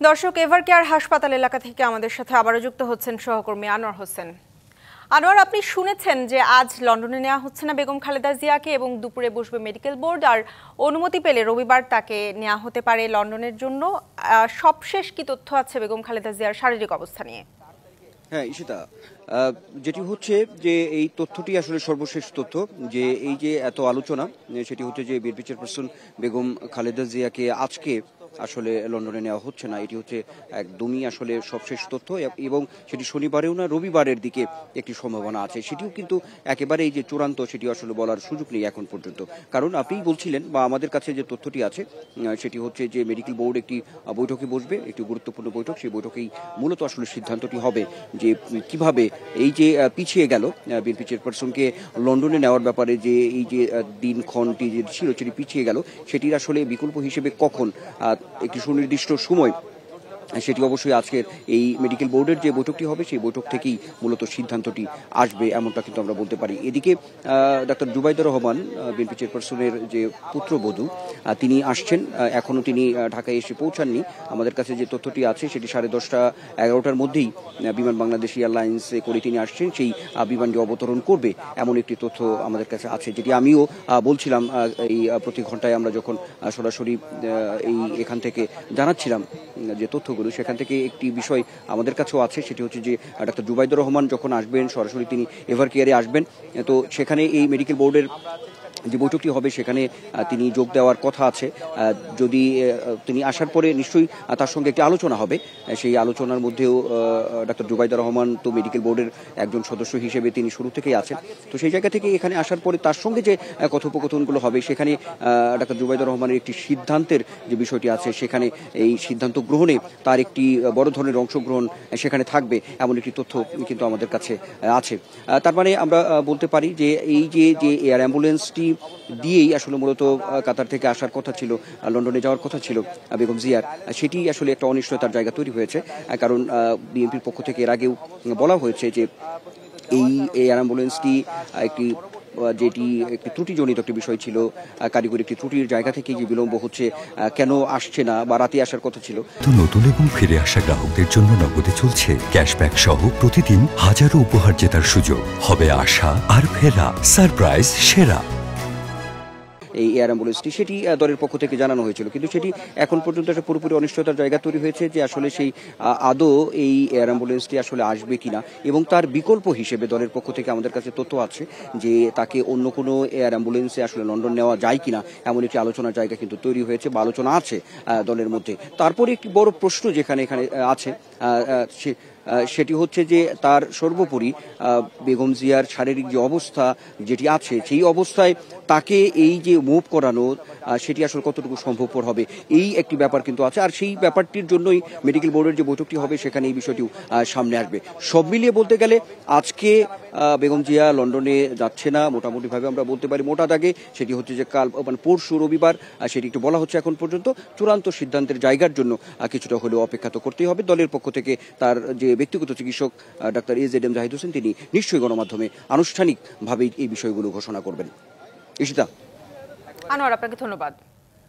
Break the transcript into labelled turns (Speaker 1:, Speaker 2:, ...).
Speaker 1: দর্শক, এভারকেয়ার হাসপাতাল এলাকা থেকে আমাদের সাথে আবারও যুক্ত হচ্ছেন সহকর্মী আনোয়ার হোসেন। আনোয়ার, আপনি শুনেছেন যে আজ লন্ডনে নেওয়া হচ্ছে না বেগম খালেদা জিয়াকে এবং দুপুরে বসবে মেডিকেল বোর্ড, আর অনুমতি পেলে রবিবার তাকে নেওয়া হতে পারে লন্ডনের জন্য। সবশেষ কি তথ্য আছে বেগম খালেদা জিয়ার শারীরিক অবস্থা নিয়ে?
Speaker 2: হ্যাঁ ঈশিতা, যেটি হচ্ছে যে এই তথ্যটি আসলে সর্বশেষ তথ্য, যে এই যে এত আলোচনা সেটি হচ্ছে যে বিএনপি চেয়ারপারসন বেগম খালেদা জিয়াকে আজকে আসলে লন্ডনে নেওয়া হচ্ছে না। এটি হচ্ছে একদমই আসলে সবশেষ তথ্য, এবং সেটি শনিবারেও না রবিবারের দিকে একটি সম্ভাবনা আছে। সেটিও কিন্তু একেবারে এই যে চূড়ান্ত সেটি আসলে বলার সুযোগ নেই এখন পর্যন্ত। কারণ আপনিই বলছিলেন বা আমাদের কাছে যে তথ্যটি আছে সেটি হচ্ছে যে মেডিকেল বোর্ড একটি বৈঠকে বসবে, একটি গুরুত্বপূর্ণ বৈঠক। সেই বৈঠকেই মূলত আসলে সিদ্ধান্তটি হবে যে কিভাবে এই যে পিছিয়ে গেল বিএনপি চেয়ারপারসনকে লন্ডনে নেওয়ার ব্যাপারে, যে এই যে দিনক্ষণটি যে ছিল সেটি পিছিয়ে গেল, সেটির আসলে বিকল্প হিসেবে কখন একটি সুনির্দিষ্ট সময়, সেটি অবশ্যই আজকের এই মেডিকেল বোর্ডের যে বৈঠকটি হবে সেই বৈঠক থেকেই মূলত সিদ্ধান্তটি আসবে, এমনটা কিন্তু আমরা বলতে পারি। এদিকে ডাক্তার জুবাইদুর রহমান, বিএনপি চেয়ারপারসনের যে পুত্রবধূ, তিনি আসছেন, এখনও তিনি ঢাকায় এসে পৌঁছাননি। আমাদের কাছে যে তথ্যটি আছে সেটি 10:30 11টার মধ্যেই বিমান বাংলাদেশ এয়ারলাইন্সে করে তিনি আসছেন, সেই বিমানটি অবতরণ করবে এমন একটি তথ্য আমাদের কাছে আছে, যেটি আমিও বলছিলাম এই প্রতি ঘন্টায় আমরা যখন সরাসরি এখান থেকে জানাচ্ছিলাম যে তথ্যগুলো। সেখান থেকে একটি বিষয় আমাদের কাছেও আছে, সেটি হচ্ছে যে ডাক্তার জুবাইদুর রহমান যখন আসবেন সরাসরি তিনি এভারকেয়ারে আসবেন, তো সেখানে এই মেডিকেল বোর্ডের যে বৈঠকটি হবে সেখানে তিনি যোগ দেওয়ার কথা আছে। যদি তিনি আসার পরে নিশ্চয়ই তার সঙ্গে একটি আলোচনা হবে। সেই আলোচনার মধ্যেও ডাক্তার জুবাইদুর রহমান তো মেডিকেল বোর্ডের একজন সদস্য হিসেবে তিনি শুরু থেকেই আছেন, তো সেই জায়গা থেকে এখানে আসার পরে তার সঙ্গে যে কথোপকথনগুলো হবে সেখানে ডাক্তার জুবাইদুর রহমানের একটি সিদ্ধান্তের যে বিষয়টি আছে, সেখানে এই সিদ্ধান্ত গ্রহণে তার একটি বড় ধরনের অংশগ্রহণ সেখানে থাকবে, এমন একটি তথ্য কিন্তু আমাদের কাছে আছে। তার মানে আমরা বলতে পারি যে এই যে এয়ার অ্যাম্বুলেন্সটি দিয়েই আসলে মূলত কাতার থেকে আসার কথা ছিল, লন্ডনে যাওয়ার কথা ছিল বেগম জিয়ার, সেটি আসলে একটা অনিশ্চয়তার জায়গা তৈরি হয়েছে। কারণ বিএনপির পক্ষ থেকে এর আগেও বলা হয়েছে যে এই এয়ার অ্যাম্বুলেন্সটি যেটি একটি ত্রুটিজনিত একটি বিষয় ছিল, কারিগরি একটি ত্রুটির জায়গা থেকে যে বিলম্ব হচ্ছে, কেন আসছে না বা রাতে আসার কথা ছিল।
Speaker 3: নতুন এবং ফিরে আসা গ্রাহকদের জন্য নগদে চলছে ক্যাশব্যাক সহ প্রতিদিন হাজারো উপহার জেতার সুযোগ। হবে আশা আর ফেরা, সারপ্রাইজ সেরা।
Speaker 2: এই এয়ার অ্যাম্বুলেন্সটি সেটি দলের পক্ষ থেকে জানানো হয়েছিল, কিন্তু সেটি এখন পর্যন্ত একটা পুরোপুরি অনিশ্চয়তার জায়গা তৈরি হয়েছে যে আসলে সেই আদৌ এই এয়ার অ্যাম্বুলেন্সটি আসলে আসবে কিনা, এবং তার বিকল্প হিসেবে দলের পক্ষ থেকে আমাদের কাছে তথ্য আছে যে তাকে অন্য কোনো এয়ার অ্যাম্বুলেন্সে আসলে লন্ডন নেওয়া যায় কিনা, এমন একটি আলোচনার জায়গা কিন্তু তৈরি হয়েছে বা আলোচনা আছে দলের মধ্যে। তারপরে একটি বড় প্রশ্ন যেখানে আছে সেটি হচ্ছে যে তার সর্বোপরি বেগম জিয়ার শারীরিক যে অবস্থা যেটি আছে, সেই অবস্থায় তাকে এই যে মুভ করানো সেটি আসলে কতটুকু সম্ভবপর হবে, এই একটি ব্যাপার কিন্তু আছে। আর সেই ব্যাপারটির জন্যই মেডিকেল বোর্ডের যে বৈঠকটি হবে সেখানে এই বিষয়টিও সামনে আসবে। সব মিলিয়ে বলতে গেলে আজকে বেগম জিয়া লন্ডনে যাচ্ছে না, মোটামুটিভাবে আমরা বলতে পারি মোটা দাগে সেটি হচ্ছে যে কাল মানে পরশু রবিবার, সেটি একটু বলা হচ্ছে এখন পর্যন্ত। চূড়ান্ত সিদ্ধান্তের জায়গার জন্য কিছুটা হলেও অপেক্ষা তো করতেই হবে। দলের পক্ষ থেকে তার যে ব্যক্তিগত চিকিৎসক ডাক্তার AZM জাহিদ হোসেন, তিনি নিশ্চয়ই গণমাধ্যমে আনুষ্ঠানিকভাবেই এই বিষয়গুলো ঘোষণা করবেন। ঈশিতা।
Speaker 1: আনোয়ার, আপনাকে ধন্যবাদ।